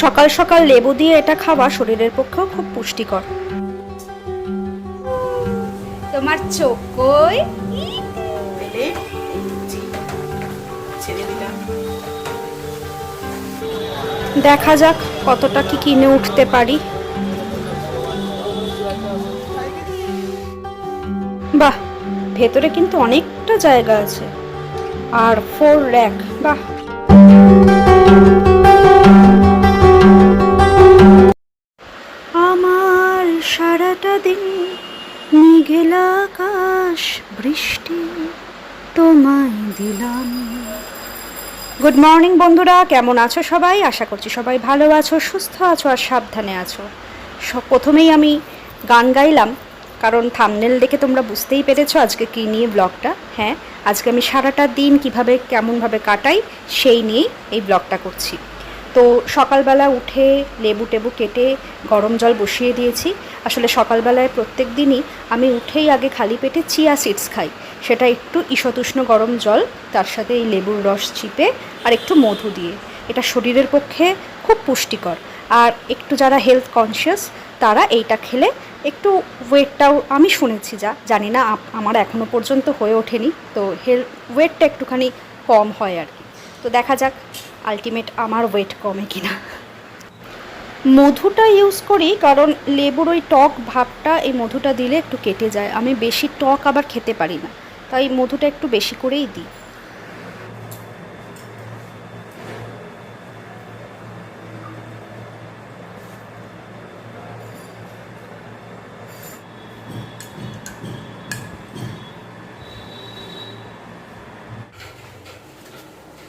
সকাল সকাল লেবু দিয়ে এটা খাওয়া শরীরের পক্ষেও খুব পুষ্টিকর। তোমার চোখ কই? দেখা যাক কতটা কি কিনে উঠতে পারি। বাহ, ভেতরে কিন্তু অনেকটা জায়গা আছে আর 4 র‍্যাক। বাহ, আমার সারাটা দিন মেঘলা আকাশ বৃষ্টি তোমায় দিলাম। গুড মর্নিং বন্ধুরা, কেমন আছো সবাই? আশা করছি সবাই ভালো আছো, সুস্থ আছো আর সাবধানে আছো। প্রথমেই আমি গান গাইলাম কারণ থাম্বনেল দেখে তোমরা বুঝতেই পেরেছো আজকে কী নিয়ে ব্লগটা। হ্যাঁ, আজকে আমি সারাটা দিন কিভাবে কেমনভাবে কাটাই সেই নিয়েই এই ব্লগটা করছি। তো সকালবেলা উঠে লেবু টেবু কেটে গরম জল বসিয়ে দিয়েছি। আসলে সকালবেলায় প্রত্যেক দিনই আমি উঠেই আগে খালি পেটে চিয়া সিডস খাই, সেটা একটু ঈষদুষ্ণ গরম জল, তার সাথে এই লেবুর রস চিপে আর একটু মধু দিয়ে। এটা শরীরের পক্ষে খুব পুষ্টিকর। আর একটু যারা হেলথ কনসিয়াস তারা এইটা খেলে একটু ওয়েটটাও, আমি শুনেছি, জানি না, আমার এখনও পর্যন্ত হয়ে ওঠেনি, তো ওয়েটটা একটুখানি কম হয় আর কি। তো দেখা যাক আলটিমেট আমার ওয়েট কমে কিনা। মধুটা ইউজ করি কারণ লেবুর ওই টক ভাবটা এই মধুটা দিলে একটু কেটে যায়। আমি বেশি টক আবার খেতে পারি না, তাই মধুটা একটু বেশি করেই দিই।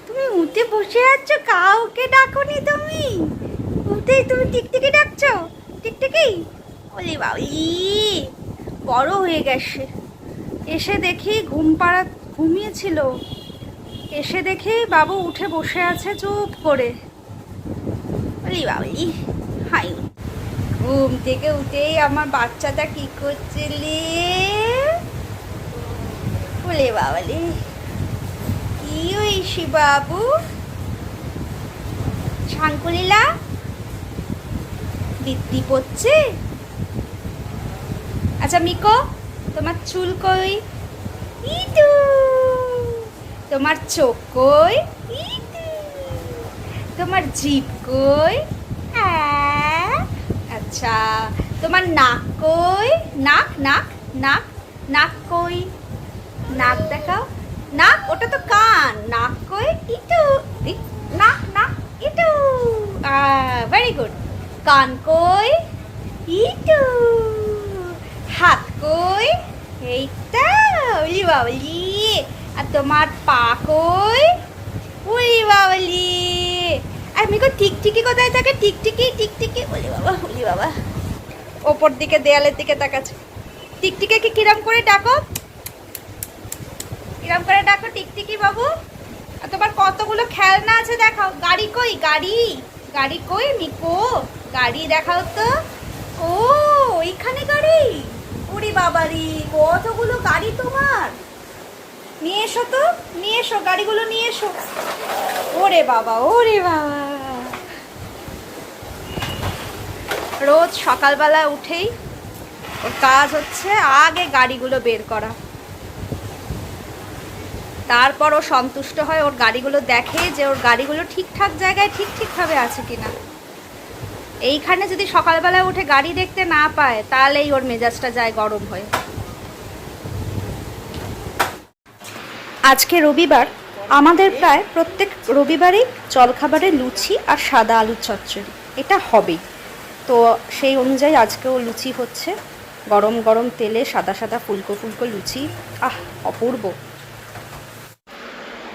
তুমি উঠে বসে আছো, কাউকে ডাকোনি তুমি? উঠেই তুমি টিকটিকি ডাকছো? টিকটিকি? ওরে বাবলি, বড় হয়ে গেছে। এসে দেখি ঘুমিয়েছিল, এসে দেখি বাবু উঠে বসে আছে চুপ করে। ওরে বাবলি, হাই, ঘুম থেকে উঠেই আমার বাচ্চাটা কি করছে লে? ওরে বাবলি, কি হয়েছি বাবু? শাঙ্কুলীলা বৃদ্ধি পড়ছে? আচ্ছা মিকো, তোমার চুল কই? ইটু, তোমার চোখ কই? ইটু, তোমার জিভ কই? আচ্ছা, তোমার নাক কই? নাক নাক নাক নাক কই? নাক দেখাও। নাক, ওটা তো কান। নাক কই? ইটু, নাক নাক ইটু, ভেরি গুড। কান কই? ইটু। হাত কই? এইটা, ওলি বাবলি। আর তোমার পা কই? ওলি বাবলি। আর মিকো টিকটিকি কোথায় থাকে? টিকটিকি টিকটিকি, ওলি বাবা, ওলি বাবা। ওপর দিকে দেয়ালের দিকে তাকাচ্ছে। টিকটিকে কিরম করে ডাকো? কিরম করে ডাকো টিকটিকি বাবু? আর তোমার কতগুলো খেলনা আছে দেখাও। গাড়ি কই? গাড়ি, গাড়ি কই মিকো? গাড়ি দেখাও তো। ও, ওইখানে গাড়ি। ওরে বাবারি, কতগুলো গাড়ি তোমার। নিয়ে এসো তো, নিয়ে এসো গাড়িগুলো, নিয়ে এসো। ওরে বাবা, ওরে বাবা। রোজ সকালবেলা উঠেই ওর কাজ হচ্ছে আগে গাড়িগুলো বের করা, তারপর ও সন্তুষ্ট হয়, ওর গাড়িগুলো দেখে যে ওর গাড়িগুলো ঠিকঠাক জায়গায় ঠিকভাবে আছে কিনা। এইখানে যদি সকালবেলা উঠে গাড়ি দেখতে না পায় তাহলেই ওর মেজাজটা যায় গরম হয়ে। আজকে রবিবার, আমাদের প্রায় প্রত্যেক রবিবারেই জলখাবারে লুচি আর সাদা আলুর চচ্চড়ি এটা হবেই। তো সেই অনুযায়ী আজকেও লুচি হচ্ছে, গরম গরম তেলে সাদা সাদা ফুলকো ফুলকো লুচি, অপূর্ব।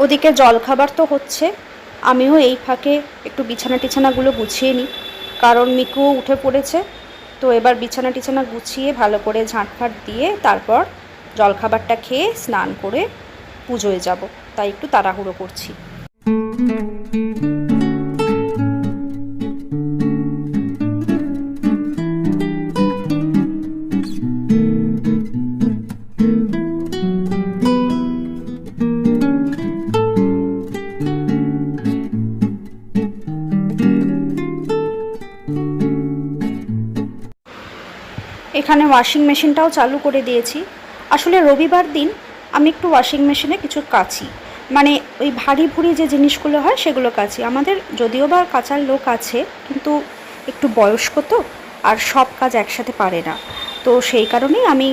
ওদিকে জলখাবার তো হচ্ছে, আমিও এই ফাঁকে একটু বিছানা টিছানাগুলো গুছিয়ে নিই, কারণ মিকু উঠে পড়েছে। তো এবার বিছানা টিছানা গুছিয়ে ভালো করে ঝাঁটফাট দিয়ে তারপর জলখাবারটা খেয়ে স্নান করে পুজোয় যাব, তাই একটু তাড়াহুড়ো করছি। এখানে ওয়াশিং মেশিনটাও চালু করে দিয়েছি। আসলে রবিবার দিন আমি একটু ওয়াশিং মেশিনে কিছু কাচি, মানে ওই ভারী ভুরি যে জিনিসগুলো হয় সেগুলো কাচি। আমাদের যদিও বা কাচার লোক আছে, কিন্তু একটু বয়স্ক তো, আর সব কাজ একসাথে পারে না। তো সেই কারণেই আমি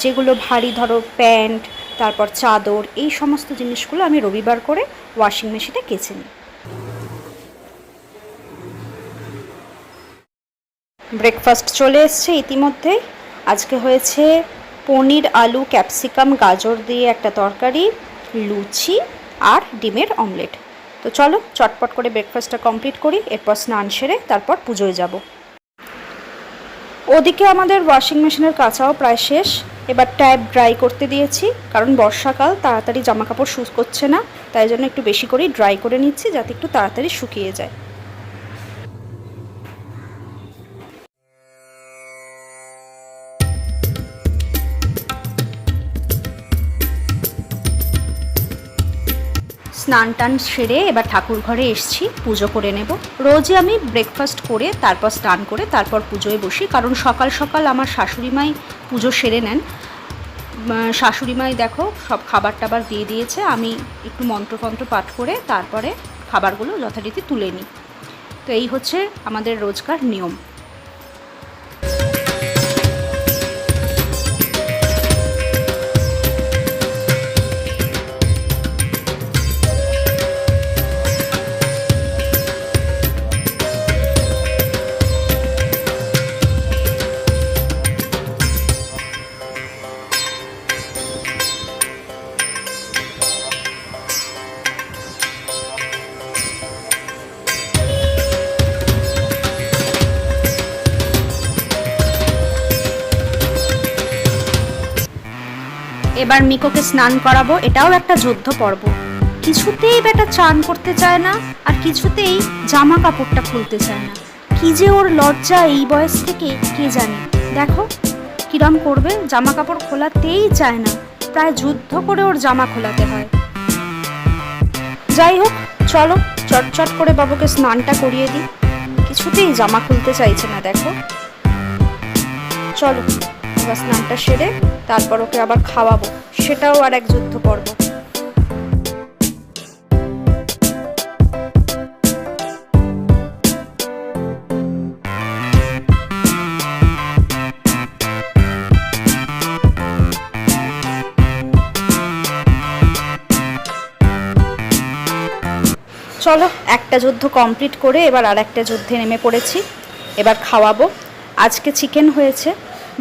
যেগুলো ভারী, ধরো প্যান্ট, তারপর চাদর, এই সমস্ত জিনিসগুলো আমি রবিবার করে ওয়াশিং মেশিনে কেচে নিই। ব্রেকফাস্ট চলে এসছে ইতিমধ্যে। আজকে হয়েছে পনির, আলু, ক্যাপসিকাম, গাজর দিয়ে একটা তরকারি, লুচি আর ডিমের অমলেট। তো চলো চটপট করে ব্রেকফাস্টটা কমপ্লিট করি, এরপর স্নান সেরে তারপর পুজোয় যাব। ওদিকে আমাদের ওয়াশিং মেশিনের কাচাও প্রায় শেষ। এবার ট্যাপ ড্রাই করতে দিয়েছি, কারণ বর্ষাকাল, তাড়াতাড়ি জামাকাপড় শুকোচ্ছে না, তাই জন্য একটু বেশি করেই ড্রাই করে নিচ্ছি যাতে একটু তাড়াতাড়ি শুকিয়ে যায়। স্নান টান সেরে এবার ঠাকুর ঘরে এসছি, পুজো করে নেব। রোজই আমি ব্রেকফাস্ট করে তারপর স্নান করে তারপর পুজোয় বসি, কারণ সকাল সকাল আমার শাশুড়িমাই পুজো সেরে নেন। শাশুড়িমাই দেখো সব খাবার টাবার দিয়ে দিয়েছে, আমি একটু মন্ত্রতন্ত্র পাঠ করে তারপরে খাবারগুলো যথারীতি তুলে নিই। তো এই হচ্ছে আমাদের রোজকার নিয়ম। এবার মিকোকে স্নান করাবো, এটাও একটা যুদ্ধ পর্ব। কিছুতেই বেটা চান করতে চায় না, আর কিছুতেই জামা কাপড়টা খুলতে চায় না। কি যে ওর লজ্জা এই বয়স থেকে কে জানে। দেখো কিরম করবে, জামা কাপড় খোলাতেই চায় না, প্রায় যুদ্ধ করে ওর জামা খোলাতে হয়। যাই হোক, চলো চটচট করে বাবুকে স্নানটা করিয়ে দিই। কিছুতেই জামা খুলতে চাইছে না, দেখো। চলো এবার স্নানটা সেরে তারপর ওকে আবার খাওয়াবো, সেটাও আর এক যুদ্ধ পর্ব। চলো একটা যুদ্ধ কমপ্লিট করে এবার আর একটা যুদ্ধে নেমে পড়েছি। এবার খাওয়াবো। আজকে চিকেন হয়েছে।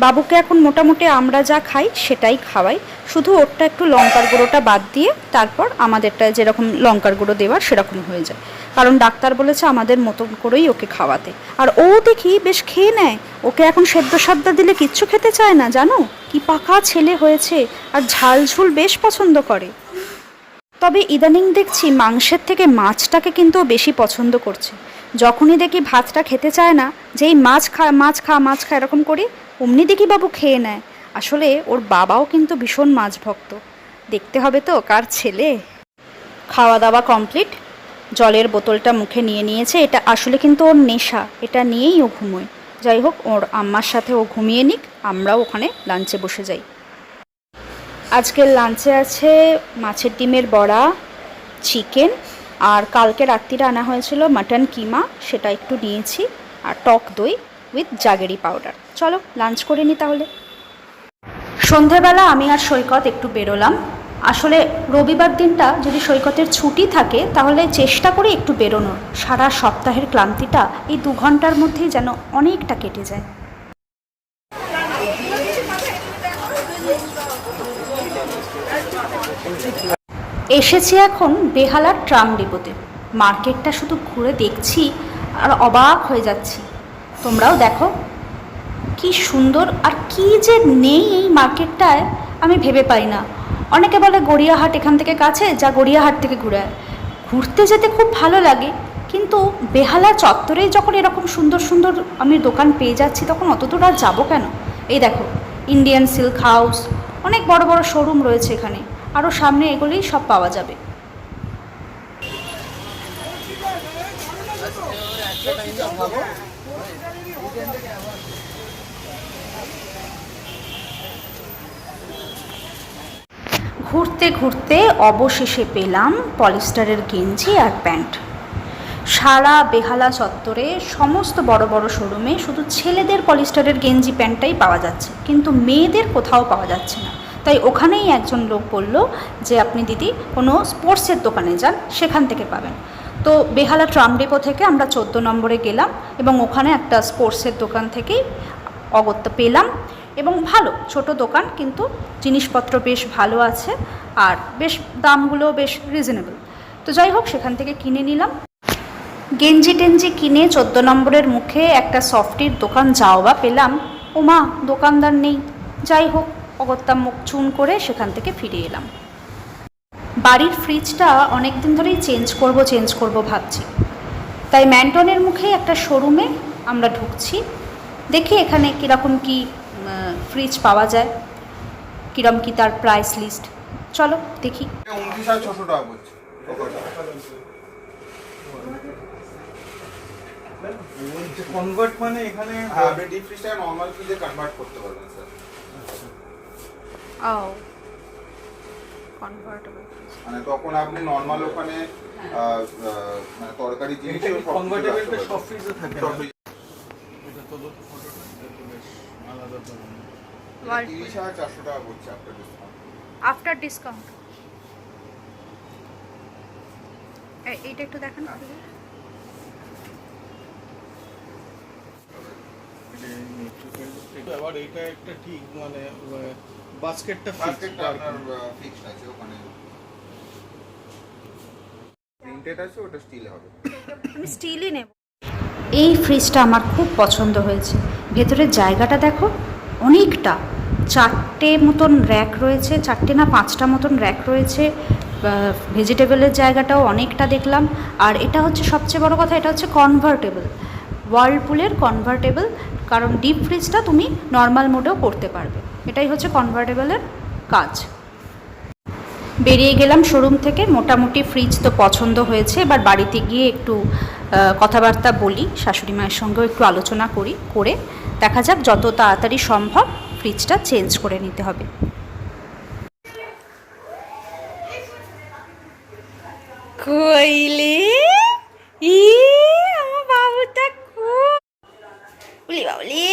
বাবুকে এখন মোটামুটি আমরা যা খাই সেটাই খাওয়াই, শুধু ওরটা একটু লঙ্কার গুঁড়োটা বাদ দিয়ে তারপর আমাদেরটা যেরকম লঙ্কার গুঁড়ো দেওয়ার সেরকম হয়ে যায়, কারণ ডাক্তার বলেছে আমাদের মতন করেই ওকে খাওয়াতে। আর ও দেখি বেশ খেয়ে নেয়, ওকে এখন সেদ্ধ সাদ্দা দিলে কিচ্ছু খেতে চায় না, জানো কি পাকা ছেলে হয়েছে, আর ঝাল ঝুল বেশ পছন্দ করে। তবে ইদানিং দেখছি মাংসের থেকে মাছটাকে কিন্তু বেশি পছন্দ করছে। যখনই দেখি ভাতটা খেতে চায় না, যেই মাছ খা মাছ খা মাছ খা এরকম করি, অমনি দেখি বাবু খেয়ে নেয়। আসলে ওর বাবাও কিন্তু ভীষণ মাছ ভক্ত। দেখতে হবে তো কার ছেলে। খাওয়া দাওয়া কমপ্লিট, জলের বোতলটা মুখে নিয়ে নিয়েছে। এটা আসলে কিন্তু ওর নেশা, এটা নিয়েই ও ঘুমোয়। যাই হোক, ওর আম্মার সাথে ও ঘুমিয়ে নিক, আমরাও ওখানে লাঞ্চে বসে যাই। আজকের লাঞ্চে আছে মাছের ডিমের বড়া, চিকেন, আর কালকে রাত্রিরে আনা হয়েছিল মাটন কিমা, সেটা একটু নিয়েছি, আর টক দই উইথ জাগেরি পাউডার। চলো লাঞ্চ করে নিই তাহলে। সন্ধেবেলা আমি আর সৈকত একটু বেরোলাম। আসলে রবিবার দিনটা যদি সৈকতের ছুটি থাকে তাহলে চেষ্টা করি একটু বেরোনোর। সারা সপ্তাহের ক্লান্তিটা এই 2 ঘন্টার মধ্যেই যেন অনেকটা কেটে যায়। এসেছি এখন বেহালার ট্রাম ডিপোতে। মার্কেটটা শুধু ঘুরে দেখছি আর অবাক হয়ে যাচ্ছি। তোমরাও দেখো কি সুন্দর, আর কি যে নেই এই মার্কেটটায় আমি ভেবে পাই না। অনেকে বলে গড়িয়াহাট এখান থেকে কাছে, যা গড়িয়াহাট থেকে ঘুরে ঘুরতে যেতে খুব ভালো লাগে, কিন্তু বেহালা চত্বরেই যখন এরকম সুন্দর সুন্দর আমি দোকান পেয়ে যাচ্ছি তখন অত দূর আর যাবো কেন। এই দেখো ইন্ডিয়ান সিল্ক হাউস, অনেক বড় বড় শোরুম রয়েছে এখানে, আরও সামনে এগুলোই সব পাওয়া যাবে। ঘুরতে ঘুরতে অবশেষে পেলাম পলিস্টারের গেঞ্জি আর প্যান্ট। সারা বেহালা চত্বরে সমস্ত বড় বড় শোরুমে শুধু ছেলেদের পলিস্টারের গেঞ্জি প্যান্টটাই পাওয়া যাচ্ছে, কিন্তু মেয়েদের কোথাও পাওয়া যাচ্ছে না। তাই ওখানেই একজন লোক বলল যে আপনি দিদি কোনো স্পোর্টসের দোকানে যান, সেখান থেকে পাবেন। তো বেহালা ট্রাম ডিপো থেকে আমরা 14 নম্বরে গেলাম এবং ওখানে একটা স্পোর্টসের দোকান থেকেই অগত্যা পেলাম। এবং ভালো ছোট দোকান, কিন্তু জিনিসপত্র বেশ ভালো আছে আর বেশ দামগুলো বেশ রিজনেবল। তো যাই হোক, সেখান থেকে কিনে নিলাম গেঞ্জি টেঞ্জি কিনে 14 নম্বরের মুখে একটা সফটির দোকান যাও বা পেলাম, ওমা দোকানদার নেই। যাই হোক, অগত্যা মুখ চুন করে সেখান থেকে ফিরে এলাম। বাড়ির ফ্রিজটা অনেক দিন ধরেই চেঞ্জ করব ভাবছি, তাই ম্যান্টনের মুখেই একটা শোরুমে আমরা ঢুকছি। দেখি এখানে কীরকম কি ফ্রিজ পাওয়া যায়, কীরকম কি তার প্রাইস লিস্ট। চলো দেখি। 29,600 টাকা পড়ছে। কনভার্ট মানে এখানে আপনি ডিপ ফ্রিজটাকে নরমাল ফ্রিজে কনভার্ট করতে পারবেন স্যার। ও কনভার্টেবল মানে তখন আপনি নরমাল ওখানে মানে তরকারি জিনিস কনভার্টেবলটা সব ফ্রিজে থাকে না। এটা তো বেশ আলাদা ধরনের। 30,400 টাকা পড়ছে আফটার ডিসকাউন্ট। এইটা একটু দেখান। আবার এটা একটা ঠিক মানে বাস্কেটটা আপনার ফিক্সড আছে, ওখানে প্রিন্টেড আছে, ওটা স্টিল হবে। আমি স্টিলই নেব। এই ফ্রিজটা আমার খুব পছন্দ হয়েছে। ভেতরের জায়গাটা দেখো, অনেকটা। 4টে মতন র্যাক রয়েছে, 4টে না 5টা মতন র্যাক রয়েছে। ভেজিটেবলের জায়গাটাও অনেকটা দেখলাম। আর এটা হচ্ছে সবচেয়ে বড় কথা, এটা হচ্ছে কনভার্টেবল, ওয়ার্লপুলের কনভার্টেবল। কারণ ডিপ ফ্রিজটা তুমি নর্মাল মোডেও করতে পারবে, এটাই হচ্ছে কনভার্টেবলের কাজ। বেরিয়ে গেলাম শোরুম থেকে। মোটামুটি ফ্রিজ তো পছন্দ হয়েছে। এবার বাড়িতে গিয়ে একটু কথাবার্তা বলি, শাশুড়ি মায়ের সঙ্গেও একটু আলোচনা করে দেখা যাক যত তাড়াতাড়ি সম্ভব ফ্রিজটা চেঞ্জ করে নিতে হবে। কইলে আমার বাবুটা খুব বাবলি,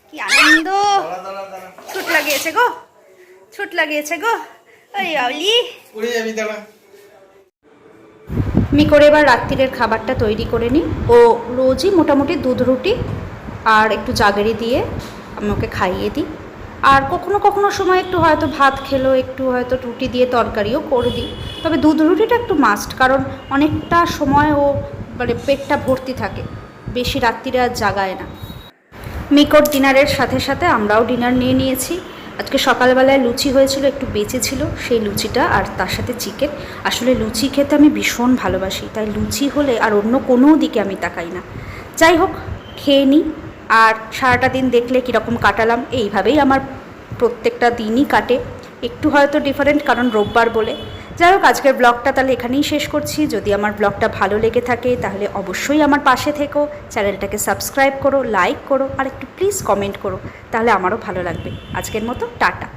কি আনন্দ। ছুট লাগিয়েছে গো ওই বাবলি। মিকোর এবার রাত্রিরের খাবারটা তৈরি করে নিই। ও রোজই মোটামুটি দুধ রুটি আর একটু জাগেরি দিয়ে আমি ওকে খাইয়ে দিই। আর কখনো সময় একটু হয়তো ভাত খেলো, একটু হয়তো রুটি দিয়ে তরকারিও করে দিই। তবে দুধ রুটিটা একটু মাস্ট, কারণ অনেকটা সময় ও মানে পেটটা ভর্তি থাকে, বেশি রাত্রিরে আর জাগায় না। মিকোর ডিনারের সাথে সাথে আমরাও ডিনার নিয়ে নিয়েছি। আজকে সকালবেলায় লুচি হয়েছিল, একটু বেঁচে ছিল সেই লুচিটা, আর তার সাথে চিকেন। আসলে লুচি খেতে আমি ভীষণ ভালোবাসি, তাই লুচি হলে আর অন্য কোনো দিকে আমি তাকাই না। যাই হোক, খেয়ে নিই। আর সারাটা দিন দেখলে কীরকম কাটালাম, এইভাবেই আমার প্রত্যেকটা দিনই কাটে। একটু হয়তো ডিফারেন্ট, কারণ রোববার বলে। যাই হোক, আজকের ব্লগটা তাহলে এখানেই শেষ করছি। যদি আমার ব্লগটা ভালো লেগে থাকে তাহলে অবশ্যই আমার পাশে থেকো, চ্যানেলটাকে সাবস্ক্রাইব করো, লাইক করো আর একটু প্লিজ কমেন্ট করো, তাহলে আমারও ভালো লাগবে। আজকের মতো টাটা।